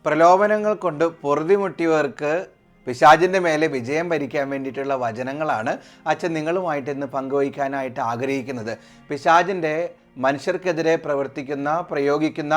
പ്രലോഭനങ്ങൾ കൊണ്ട് പൊറുതിമുട്ടിയവർക്ക് പിശാചിൻ്റെ മേലെ വിജയം ഭരിക്കാൻ വേണ്ടിയിട്ടുള്ള വചനങ്ങളാണ് അച്ഛൻ നിങ്ങളുമായിട്ട് ഇന്ന് പങ്കുവയ്ക്കാനായിട്ട് ആഗ്രഹിക്കുന്നത്. പിശാചിൻ്റെ മനുഷ്യർക്കെതിരെ പ്രയോഗിക്കുന്ന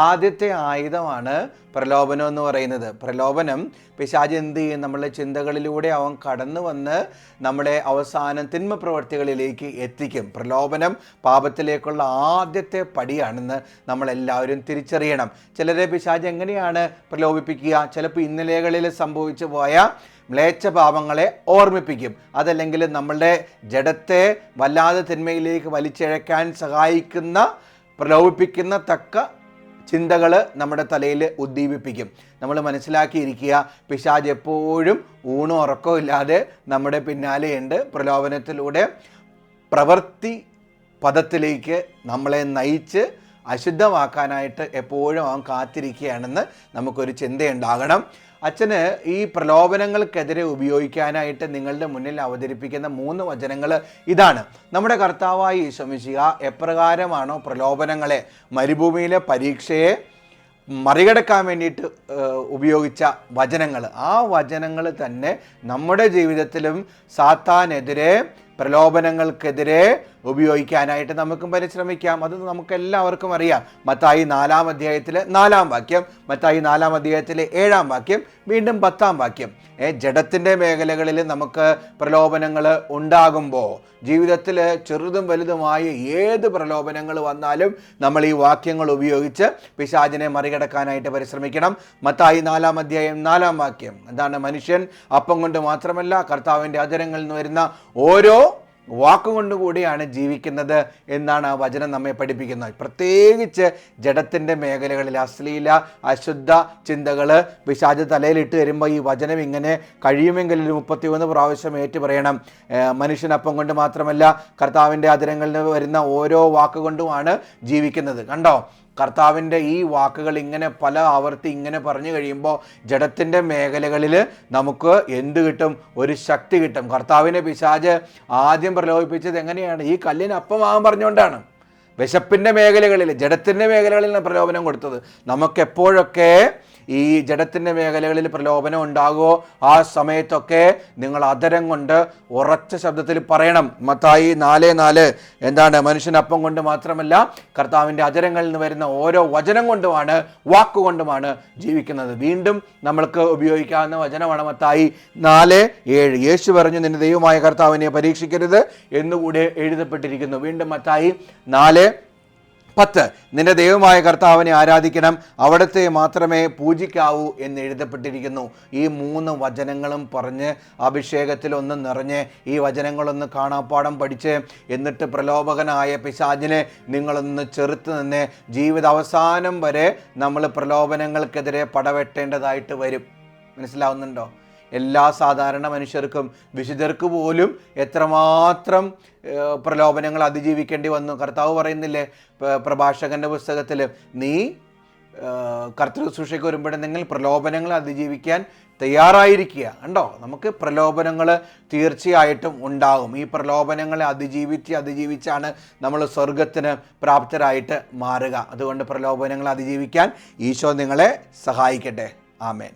ആദ്യത്തെ ആയുധമാണ് പ്രലോഭനം എന്ന് പറയുന്നത്. പ്രലോഭനം പിശാച് എന്ത് ചെയ്യും? നമ്മളുടെ ചിന്തകളിലൂടെ അവൻ കടന്നു വന്ന് നമ്മളെ അവസാനം തിന്മ പ്രവൃത്തികളിലേക്ക് എത്തിക്കും. പ്രലോഭനം പാപത്തിലേക്കുള്ള ആദ്യത്തെ പടിയാണെന്ന് നമ്മളെല്ലാവരും തിരിച്ചറിയണം. ചിലരെ പിശാച് എങ്ങനെയാണ് പ്രലോഭിപ്പിക്കുക? ചിലപ്പോൾ ഇന്നലെകളിൽ സംഭവിച്ചു പോയ മ്ലേച്ഛ പാപങ്ങളെ ഓർമ്മിപ്പിക്കും. അതല്ലെങ്കിൽ നമ്മളുടെ ജഡത്തെ വല്ലാതെ തിന്മയിലേക്ക് വലിച്ചിഴക്കാൻ സഹായിക്കുന്ന പ്രലോഭിപ്പിക്കുന്ന തക്ക ചിന്തകൾ നമ്മുടെ തലയിൽ ഉദ്ദീപിപ്പിക്കും. നമ്മൾ മനസ്സിലാക്കിയിരിക്കുക, പിശാച് എപ്പോഴും ഊണും ഉറക്കവും ഇല്ലാതെ നമ്മുടെ പിന്നാലെയുണ്ട്. പ്രലോഭനത്തിലൂടെ പ്രവൃത്തി പദത്തിലേക്ക് നമ്മളെ നയിച്ച് അശുദ്ധമാക്കാനായിട്ട് എപ്പോഴും അവൻ കാത്തിരിക്കുകയാണെന്ന് നമുക്കൊരു ചിന്തയുണ്ടാകണം. അച്ഛന് ഈ പ്രലോഭനങ്ങൾക്കെതിരെ ഉപയോഗിക്കാനായിട്ട് നിങ്ങളുടെ മുന്നിൽ അവതരിപ്പിക്കുന്ന 3 വചനങ്ങൾ ഇതാണ്. നമ്മുടെ കർത്താവായ ഈശോ മിശിഹാ എപ്രകാരമാണോ പ്രലോഭനങ്ങളെ, മരുഭൂമിയിലെ പരീക്ഷയെ മറികടക്കാൻ വേണ്ടിയിട്ട് ഉപയോഗിച്ച വചനങ്ങൾ, ആ വചനങ്ങൾ തന്നെ നമ്മുടെ ജീവിതത്തിലും സാത്താനെതിരെ, പ്രലോഭനങ്ങൾക്കെതിരെ ഉപയോഗിക്കാനായിട്ട് നമുക്കും പരിശ്രമിക്കാം. അത് നമുക്കെല്ലാവർക്കും അറിയാം. മത്തായി 4-ാം അധ്യായത്തിലെ 4-ാം വാക്യം, മത്തായി 4-ാം അധ്യായത്തിലെ 7-ാം വാക്യം, വീണ്ടും 10-ാം വാക്യം. ജഡത്തിൻ്റെ മേഖലകളിൽ നമുക്ക് പ്രലോഭനങ്ങൾ ഉണ്ടാകുമ്പോൾ, ജീവിതത്തിൽ ചെറുതും വലുതുമായ ഏത് പ്രലോഭനങ്ങൾ വന്നാലും നമ്മൾ ഈ വാക്യങ്ങൾ ഉപയോഗിച്ച് പിശാചിനെ മറികടക്കാനായിട്ട് പരിശ്രമിക്കണം. മത്തായി 4-ാം അധ്യായം 4-ാം വാക്യം എന്താണ്? മനുഷ്യൻ അപ്പം കൊണ്ട് മാത്രമല്ല കർത്താവിൻ്റെ അധരങ്ങളിൽ നിന്ന് വരുന്ന ഓരോ വാക്കുകൊണ്ടുകൂടിയാണ് ജീവിക്കുന്നത് എന്നാണ് ആ വചനം നമ്മെ പഠിപ്പിക്കുന്നത്. പ്രത്യേകിച്ച് ജഡത്തിൻ്റെ മേഖലകളിൽ അശ്ലീല അശുദ്ധ ചിന്തകൾ പിശാച് തലയിലിട്ട് വരുമ്പോൾ ഈ വചനം ഇങ്ങനെ കഴിയുമെങ്കിൽ 31 പ്രാവശ്യം ഏറ്റു പറയണം. മനുഷ്യനപ്പം കൊണ്ട് മാത്രമല്ല കർത്താവിൻ്റെ അധരങ്ങളിൽ നിന്ന് വരുന്ന ഓരോ വാക്കുകൊണ്ടുമാണ് ജീവിക്കുന്നത്. കണ്ടോ? കർത്താവിൻ്റെ ഈ വാക്കുകൾ ഇങ്ങനെ പല ആവർത്തി ഇങ്ങനെ പറഞ്ഞു കഴിയുമ്പോൾ ജഡത്തിൻ്റെ മേഖലകളിൽ നമുക്ക് എന്ത് കിട്ടും? ഒരു ശക്തി കിട്ടും. കർത്താവിനെ പിശാച് ആദ്യം പ്രലോഭിപ്പിച്ചത് എങ്ങനെയാണ്? ഈ കല്ലിന് അപ്പമാകാൻ പറഞ്ഞുകൊണ്ടാണ്. വിശപ്പിൻ്റെ മേഖലകളിൽ, ജഡത്തിൻ്റെ മേഖലകളിൽ പ്രലോഭനം കൊടുത്തത്. നമുക്കെപ്പോഴൊക്കെ ഈ ജഡത്തിൻ്റെ മേഖലകളിൽ പ്രലോഭനം ഉണ്ടാകുമോ ആ സമയത്തൊക്കെ നിങ്ങൾ അധരം കൊണ്ട് ഉറച്ച ശബ്ദത്തിൽ പറയണം. മത്തായി 4:4 എന്താണ്? മനുഷ്യനപ്പം കൊണ്ട് മാത്രമല്ല കർത്താവിൻ്റെ അധരങ്ങളിൽ നിന്ന് വരുന്ന ഓരോ വചനം കൊണ്ടുമാണ്, വാക്കുകൊണ്ടുമാണ് ജീവിക്കുന്നത്. വീണ്ടും നമ്മൾക്ക് ഉപയോഗിക്കാവുന്ന വചനമാണ് മത്തായി 4:7. യേശു പറഞ്ഞു, നിന്റെ ദൈവമായ കർത്താവിനെ പരീക്ഷിക്കരുത് എന്നുകൂടെ എഴുതപ്പെട്ടിരിക്കുന്നു. വീണ്ടും മത്തായി 4:10 നിന്റെ ദൈവമായ കർത്താവിനെ ആരാധിക്കണം, അവിടുത്തെ മാത്രമേ പൂജിക്കാവൂ എന്ന് എഴുതപ്പെട്ടിരിക്കുന്നു. ഈ 3 വചനങ്ങളും പറഞ്ഞ് അഭിഷേകത്തിലൊന്ന് നിറഞ്ഞ് ഈ വചനങ്ങളൊന്ന് കാണാപ്പാഠം പഠിച്ച് എന്നിട്ട് പ്രലോഭകനായ പിശാചിനെ നിങ്ങളൊന്ന് ചെറുത്ത് നിന്ന് ജീവിത അവസാനം വരെ നമ്മൾ പ്രലോഭനങ്ങൾക്കെതിരെ പടവെട്ടേണ്ടതായിട്ട് വരും. മനസ്സിലാവുന്നുണ്ടോ? എല്ലാ സാധാരണ മനുഷ്യർക്കും, വിശുദ്ധർക്ക് പോലും എത്രമാത്രം പ്രലോഭനങ്ങൾ അതിജീവിക്കേണ്ടി വന്നു. കർത്താവ് പറയുന്നില്ലേ പ്രഭാഷകൻ്റെ പുസ്തകത്തിൽ, നീ കർത്തൃശുശ്രൂഷയ്ക്ക് വരുമ്പോഴും നിങ്ങൾ പ്രലോഭനങ്ങൾ അതിജീവിക്കാൻ തയ്യാറായിരിക്കുക. കണ്ടോ? നമുക്ക് പ്രലോഭനങ്ങൾ തീർച്ചയായിട്ടും ഉണ്ടാകും. ഈ പ്രലോഭനങ്ങളെ അതിജീവിച്ചാണ് നമ്മൾ സ്വർഗത്തിന് പ്രാപ്തരായിട്ട് മാറുക. അതുകൊണ്ട് പ്രലോഭനങ്ങൾ അതിജീവിക്കാൻ ഈശോ നിങ്ങളെ സഹായിക്കട്ടെ. ആമേൻ.